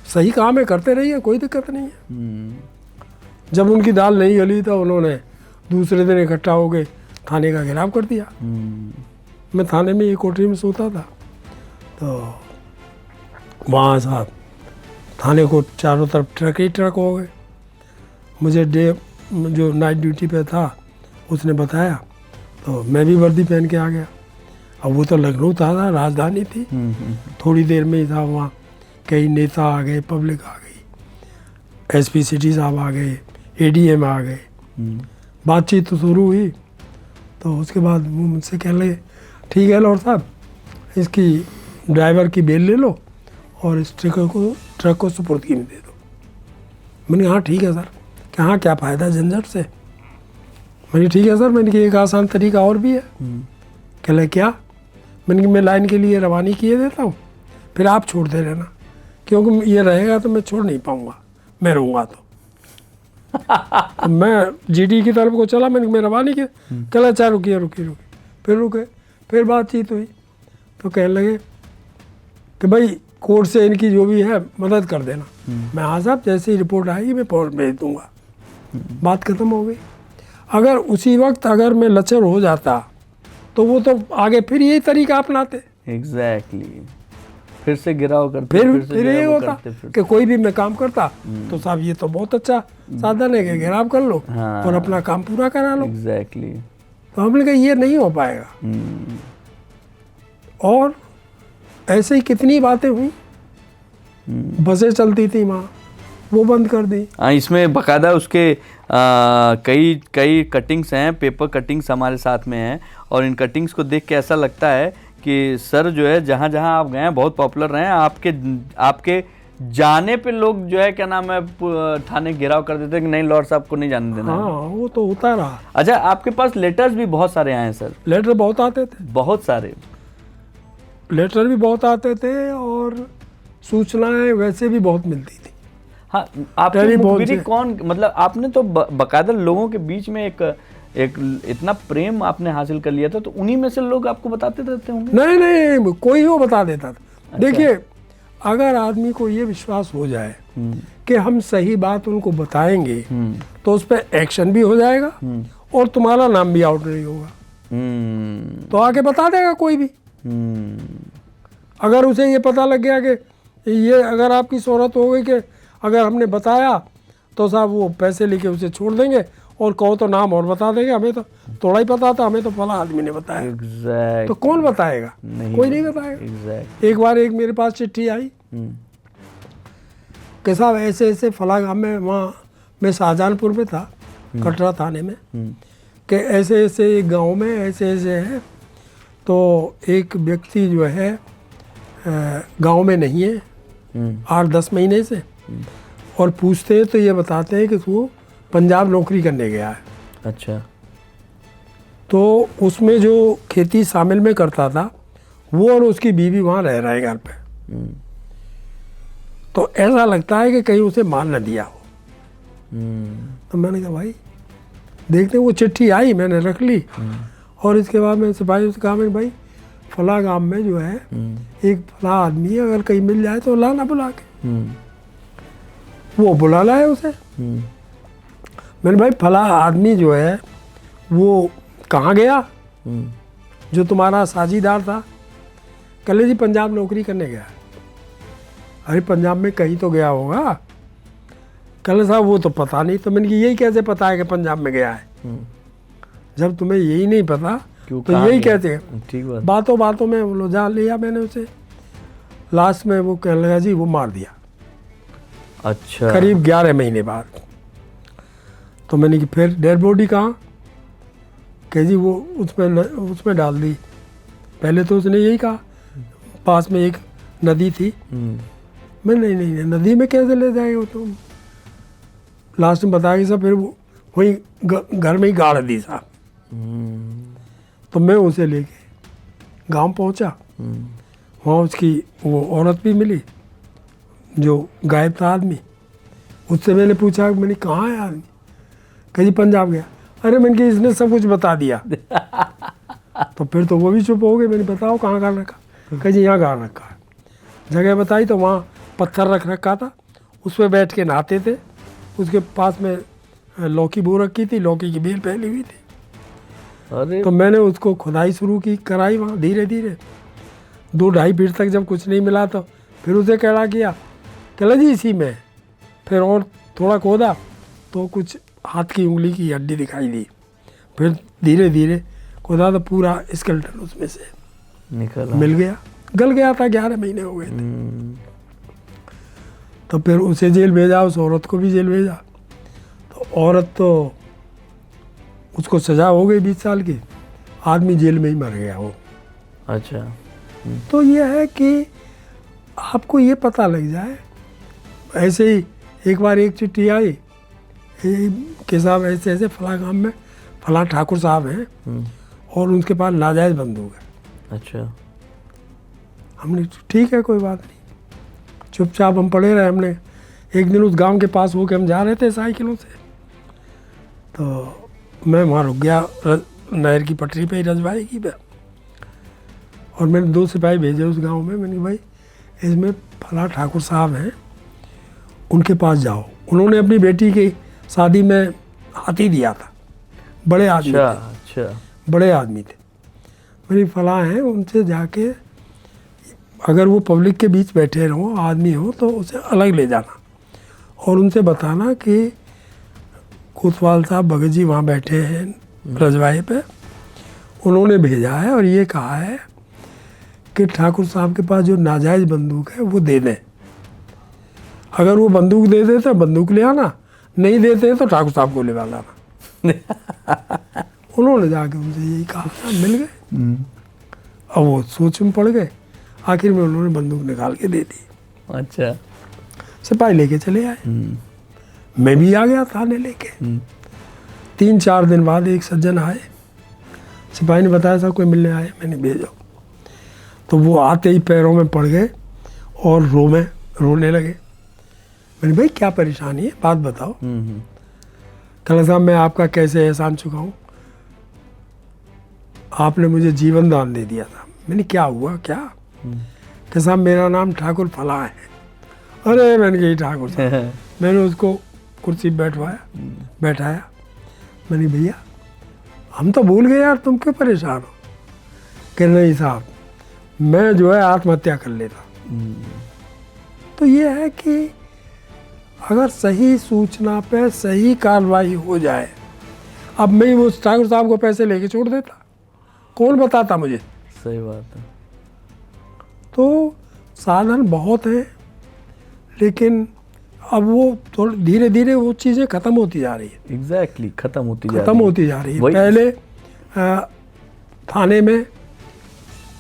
सही काम है करते रहिए, कोई दिक्कत नहीं है। जब उनकी दाल नहीं गली तो उन्होंने दूसरे दिन इकट्ठा हो गए थाने का घेराव कर दिया। मैं थाने में एक कोठरी में सोता था, तो वहाँ साहब थाने को चारों तरफ ट्रक ही ट्रक हो गए। मुझे जो नाइट ड्यूटी पे था उसने बताया, तो मैं भी वर्दी पहन के आ गया। अब वो तो लखनऊ था, राजधानी थी, थोड़ी देर में ही था वहाँ। कई नेता आ गए, पब्लिक आ गई, एसपी सिटी साहब आ गए, एडीएम आ गए। बातचीत तो शुरू हुई, तो उसके बाद वो मुझसे कह लगे ठीक है लॉर्ड साहब, इसकी ड्राइवर की बेल ले लो और इस ट्रक को सुपुर्दगी में दे दो। मैंने कहा हाँ ठीक है सर, कि हाँ क्या फ़ायदा झंझट से। मैंने ठीक है सर, मैंने कि एक आसान तरीका और भी है। कहले क्या? मैंने कि मैं लाइन के लिए रवानी किए देता हूँ, फिर आप छोड़ते रहना, क्योंकि ये रहेगा तो मैं छोड़ नहीं पाऊँगा, मैं रहूँगा तो मैं जीडी की तरफ को चला, मैंने मैं रवानी किया। कहला अच्छा रुकिए, फिर रुके, फिर बातचीत हुई तो कहने लगे कि भाई कोर्ट से इनकी जो भी है मदद कर देना। मैं हाँ साहब, जैसे ही रिपोर्ट आएगी मैं फौरन भेज दूँगा। बात खत्म हो गई। अगर उसी वक्त अगर मैं लचर हो जाता तो वो तो आगे फिर यही तरीका अपनाते। एग्जैक्टली फिर से गिराव करते, फिर ये होता कि कोई भी मैं काम करता तो साहब ये तो बहुत अच्छा साधन है कि गिराव कर लो और अपना काम पूरा करा लो। एग्जैक्टली तो हमने कहा ये नहीं हो पाएगा। और ऐसे ही कितनी बातें हुई, बसें चलती थी वहाँ, वो बंद कर दी। इसमें बकायदा उसके कई कटिंग्स हैं, पेपर कटिंग्स हमारे साथ में हैं, और इन कटिंग्स को देख के ऐसा लगता है कि सर जो है जहाँ जहाँ आप गए हैं बहुत पॉपुलर रहे हैं, आपके जाने पे लोग जो है क्या नाम है थाने घेराव कर देते कि नहीं लॉर्ड साहब को नहीं जाने देना। हाँ वो तो होता रहा। अच्छा, आपके पास लेटर्स भी बहुत सारे आए हैं सर? लेटर बहुत आते थे, बहुत सारे लेटर भी बहुत आते थे और सूचनाएं वैसे भी बहुत मिलती थी। हाँ, आपकी मुखबिरी कौन, मतलब आपने तो बकायदा लोगों के बीच में एक इतना प्रेम आपने हासिल कर लिया था, तो उन्हीं में से लोग आपको बताते रहते होंगे? नहीं, कोई वो बता देता था। अच्छा। देखिए, अगर आदमी को ये विश्वास हो जाए कि हम सही बात उनको बताएंगे तो उस पर एक्शन भी हो जाएगा और तुम्हारा नाम भी आउट नहीं होगा, तो आके बता देगा कोई भी। अगर उसे ये पता लग गया कि ये अगर आपकी शोहरत हो गई कि अगर हमने बताया तो साहब वो पैसे लेके उसे छोड़ देंगे और कहो तो नाम और बता देंगे, हमें तो थोड़ा ही पता था, हमें तो फला आदमी ने बताया। exactly. तो कौन बताएगा? कोई नहीं बताएगा। exactly. एक बार एक मेरे पास चिट्ठी आई कि साहब ऐसे ऐसे फला गाँव में, वहाँ मैं शाहजहानपुर में था, कटरा थाने में, कि ऐसे ऐसे एक गाँव में ऐसे ऐसे है, तो एक व्यक्ति जो है गांव में नहीं है 8-10 महीने से, और पूछते हैं तो ये बताते हैं कि वो पंजाब नौकरी करने गया है। अच्छा। तो उसमें जो खेती शामिल में करता था वो और उसकी बीवी वहाँ रह रहे हैं घर पे। तो ऐसा लगता है कि कहीं उसे मार न दिया हो। तो मैंने कहा भाई देखते, वो चिट्ठी आई, मैंने रख ली, और इसके बाद मैं सिपाही से कहा, मैंने भाई फला गांव में जो है एक फला आदमी है, अगर कहीं मिल जाए तो लाना बुला के। वो बुला लाए उसे। मैंने भाई फला आदमी जो है वो कहाँ गया जो तुम्हारा साझीदार था? कल जी पंजाब नौकरी करने गया। अरे पंजाब में कहीं तो गया होगा। कल साहब वो तो पता नहीं। तो मैंने कि यही कैसे पता है कि पंजाब में गया है? जब तुम्हें यही नहीं पता तो यही कहते हैं। ठीक बात। बातों में वो जान लिया मैंने उसे। लास्ट में वो कहने लगा जी वो मार दिया। अच्छा। करीब 11 महीने बाद। तो मैंने कि फिर डेड बॉडी कहाँ? कह जी वो उसमें डाल दी। पहले तो उसने यही कहा, पास में एक नदी थी। मैं नहीं नदी में कैसे ले जाएगा तुम? लास्ट में बताया कि सब फिर वो वहीं घर में ही गाड़ दी साहब। तो मैं उसे लेके गांव पहुंचा। वहाँ उसकी वो औरत भी मिली जो गायब था आदमी। उससे मैंने पूछा, मैंने कहाँ है आदमी? कहीं पंजाब गया। अरे मैंने कि इसने सब कुछ बता दिया। तो फिर तो वो भी चुप हो गए। मैंने बताओ कहाँ गाड़ रखा? कहीं जी यहाँ गाड़ रखा है। जगह बताई तो वहाँ पत्थर रख रखा था, उस पर बैठ के नहाते थे। उसके पास में लौकी बो रखी थी, लौकी की बेल फैली हुई थी। अरे तो मैंने उसको खुदाई शुरू की, कराई वहाँ धीरे धीरे। 2-2.5 फीट तक जब कुछ नहीं मिला तो फिर उसे कैड़ा किया, कहला जी इसी में। फिर और थोड़ा खोदा तो कुछ हाथ की उंगली की हड्डी दिखाई दी। फिर धीरे धीरे खोदा तो पूरा स्केलेटन उसमें से निकला, मिल गया। गल गया था, 11 महीने हो गए थे। तो फिर उसे जेल भेजा, उस औरत को भी जेल भेजा। तो औरत तो उसको सजा हो गई 20 साल की, आदमी जेल में ही मर गया वो। अच्छा। तो ये है कि आपको ये पता लग जाए। ऐसे ही एक बार एक चिट्ठी आई कि साहब ऐसे ऐसे फला गांव में फला ठाकुर साहब हैं और उनके पास नाजायज़ बंदूक है। अच्छा। हमने ठीक है कोई बात नहीं, चुपचाप हम पड़े रहे। हमने एक दिन उस गांव के पास होके हम जा रहे थे साइकिलों से, तो मैं वहाँ रुक गया नहर की पटरी पे, रजवाई की पे, और मैंने 2 सिपाही भेजे उस गांव में। मैंने कहा भाई इसमें फला ठाकुर साहब हैं, उनके पास जाओ। उन्होंने अपनी बेटी की शादी में हाथी दिया था, बड़े आदमी थे। अच्छा। बड़े आदमी थे। मेरी फला हैं, उनसे जाके अगर वो पब्लिक के बीच बैठे रहो आदमी हो तो उसे अलग ले जाना और उनसे बताना कि कोतवाल साहब भगत जी वहाँ बैठे हैं रजवाए पे, उन्होंने भेजा है और ये कहा है कि ठाकुर साहब के पास जो नाजायज़ बंदूक है वो दे दें। अगर वो बंदूक दे देते तो बंदूक ले आना, नहीं देते तो ठाकुर साहब को ले लाना। उन्होंने जाके उनसे यही कहा, मिल गए। अब वो सोच में पड़ गए, आखिर में उन्होंने बंदूक निकाल के दे दी। अच्छा। सिपाही लेके चले आए। मैं भी आ गया थाने लेके। 3-4 दिन बाद एक सज्जन आए, सिपाही ने बताया था कोई मिलने आए, मैंने भेजो। तो वो आते ही पैरों में पड़ गए और रोने लगे। मैंने भाई क्या परेशानी है, बात बताओ। कहला साहब मैं आपका कैसे एहसान चुकाऊं, आपने मुझे जीवन दान दे दिया था। मैंने क्या हुआ क्या? कि साहब मेरा नाम ठाकुर फला है। अरे मैंने कही ठाकुर साहब। मैंने उसको कुर्सी बैठाया। मैंने भैया हम तो भूल गए यार, तुम क्यों परेशान हो? कि नहीं साहब मैं जो है आत्महत्या कर लेता। तो ये है कि अगर सही सूचना पे सही कार्रवाई हो जाए, अब मैं वो ठाकुर साहब को पैसे लेके छोड़ देता, कौन बताता मुझे? सही बात है। तो साधन बहुत हैं, लेकिन अब वो थोड़ी धीरे धीरे वो चीज़ें ख़त्म होती जा रही है। एग्जैक्टली खत्म होती जा रही है। पहले थाने में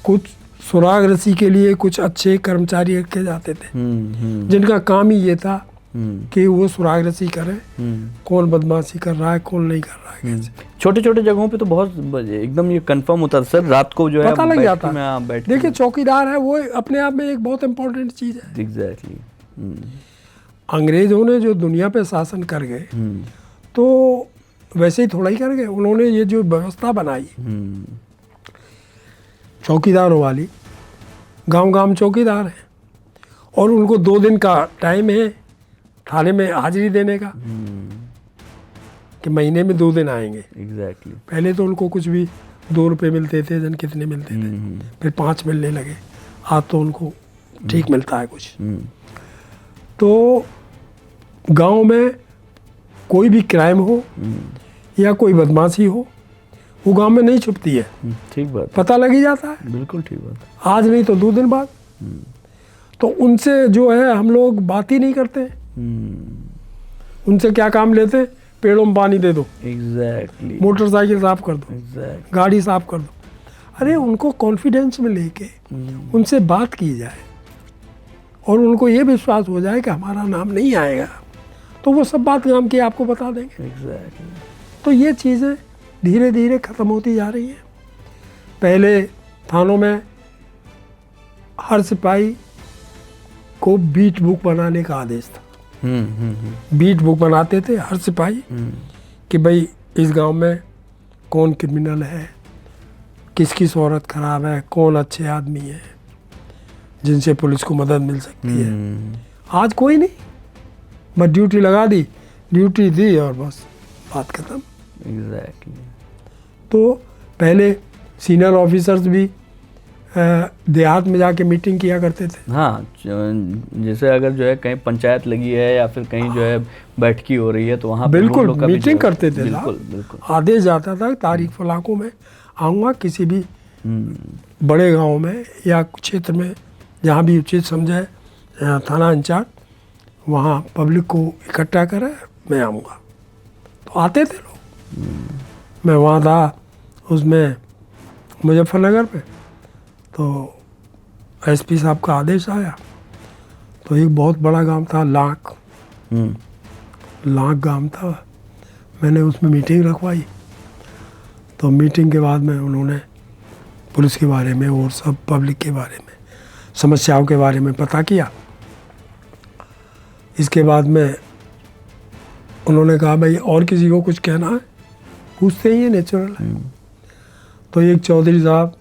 कुछ सुराग रसी के लिए कुछ अच्छे कर्मचारी रखे जाते थे, जिनका काम ही ये था कि वो सुराग रसी करें, कौन बदमाशी कर रहा है कौन नहीं कर रहा है। कैसे छोटे छोटे जगहों पे तो बहुत एकदम ये कंफर्म होता है सर, रात को जो है पता लग जाता है। देखिए चौकीदार है वो अपने आप में एक बहुत इम्पोर्टेंट चीज़ है। एग्जैक्टली। अंग्रेजों ने जो दुनिया पे शासन कर गए तो वैसे ही थोड़ा ही कर गए। उन्होंने ये जो व्यवस्था बनाई चौकीदारों वाली, गांव गांव चौकीदार हैं और उनको 2 दिन का टाइम है थाने में हाजिरी देने का, कि महीने में 2 दिन आएंगे। एग्जैक्टली। पहले तो उनको कुछ भी 2 रुपये मिलते थे, जन कितने मिलते थे, फिर 5 मिलने लगे। आज तो उनको ठीक मिलता है कुछ। तो गांव में कोई भी क्राइम हो या कोई बदमाशी हो, वो गांव में नहीं छुपती है। ठीक बात, पता लग ही जाता है। बिल्कुल ठीक बात। आज नहीं तो 2 दिन बाद। तो उनसे जो है हम लोग बात ही नहीं करते। उनसे क्या काम लेते? पेड़ों में पानी दे दो, एग्जैक्टली, मोटरसाइकिल साफ कर दो, एग्जैक्टली, गाड़ी साफ कर दो। अरे उनको कॉन्फिडेंस में लेके उनसे बात की जाए और उनको ये विश्वास हो जाए कि हमारा नाम नहीं आएगा, तो वो सब बात गांव की आपको बता देंगे। एग्जैक्टली। तो ये चीज़ें धीरे धीरे ख़त्म होती जा रही हैं। पहले थानों में हर सिपाही को बीट बुक बनाने का आदेश था। बीट बुक बनाते थे हर सिपाही कि भाई इस गांव में कौन क्रिमिनल है, किसकी शोहरत खराब है, कौन अच्छे आदमी है जिनसे पुलिस को मदद मिल सकती है। आज कोई नहीं, बस ड्यूटी लगा दी, ड्यूटी दी और बस बात खत्म। एग्जैक्टली। तो पहले सीनियर ऑफिसर्स भी देहात में जाके मीटिंग किया करते थे। हाँ, जैसे अगर जो है कहीं पंचायत लगी है या फिर कहीं जो है बैठकी हो रही है तो वहाँ बिल्कुल मीटिंग करते थे। बिल्कुल बिल्कुल। आदेश जाता था तारीख फलाकों में आऊँगा, किसी भी बड़े गांव में या क्षेत्र में जहाँ भी उचित समझे थाना इंचार्ज वहाँ पब्लिक को इकट्ठा करे, मैं आऊँगा। तो आते थे लोग। मैं वहाँ था उसमें मुजफ्फरनगर पे, तो एसपी साहब का आदेश आया। तो एक बहुत बड़ा गांव था लाख गांव था, मैंने उसमें मीटिंग रखवाई। तो मीटिंग के बाद में उन्होंने पुलिस के बारे में और सब पब्लिक के बारे में, समस्याओं के बारे में पता किया। इसके बाद में उन्होंने कहा भाई और किसी को कुछ कहना है, पूछते ही है, नेचुरल है। तो एक चौधरी साहब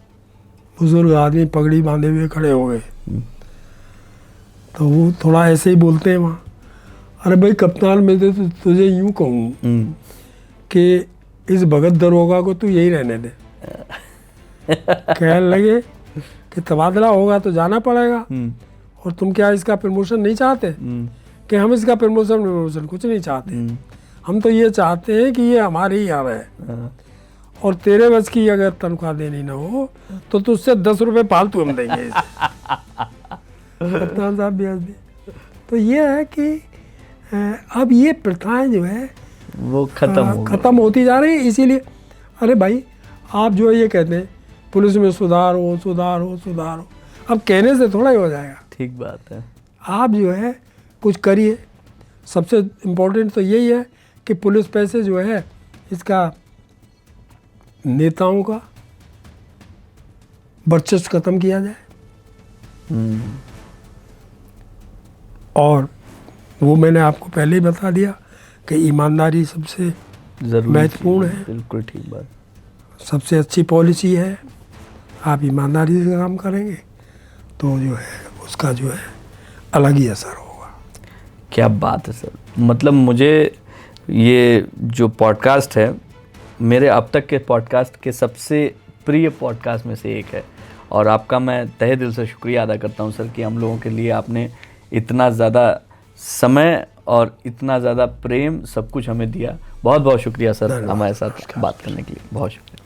बुजुर्ग आदमी पगड़ी बांधे हुए खड़े हो गए। तो वो थोड़ा ऐसे ही बोलते हैं वहाँ, अरे भाई कप्तान मैं तो तुझे यूँ कहूँ कि इस भगत दरोगा को तू यही रहने दे। कहने लगे कि तबादला होगा तो जाना पड़ेगा, और तुम क्या इसका प्रमोशन नहीं चाहते? कि हम इसका प्रमोशन कुछ नहीं चाहते, हम तो ये चाहते हैं कि ये हमारे ही आवे, और तेरे बस की अगर तनख्वाह देनी ना हो तो तुझसे 10 रुपये फालतू हम देंगे। कप्तान साहब भी हंस दिए। तो ये है कि अब ये प्रथाएं जो है वो खत्म होती जा रही है। इसीलिए अरे भाई आप जो है ये कहते हैं पुलिस में सुधार हो सुधार हो सुधार हो, अब कहने से थोड़ा ही हो जाएगा। ठीक बात है। आप जो है कुछ करिए। सबसे इम्पोर्टेंट तो यही है कि पुलिस पैसे जो है इसका नेताओं का वर्चस्व खत्म किया जाए। और वो मैंने आपको पहले ही बता दिया कि ईमानदारी सबसे महत्वपूर्ण है। बिल्कुल ठीक बात। सबसे अच्छी पॉलिसी है, आप ईमानदारी से काम करेंगे तो जो है उसका जो है अलग ही असर होगा। क्या बात है सर, मतलब मुझे ये जो पॉडकास्ट है मेरे अब तक के पॉडकास्ट के सबसे प्रिय पॉडकास्ट में से एक है, और आपका मैं तहे दिल से शुक्रिया अदा करता हूं सर कि हम लोगों के लिए आपने इतना ज़्यादा समय और इतना ज़्यादा प्रेम सब कुछ हमें दिया। बहुत बहुत शुक्रिया सर हमारे साथ बात करने के लिए, बहुत शुक्रिया।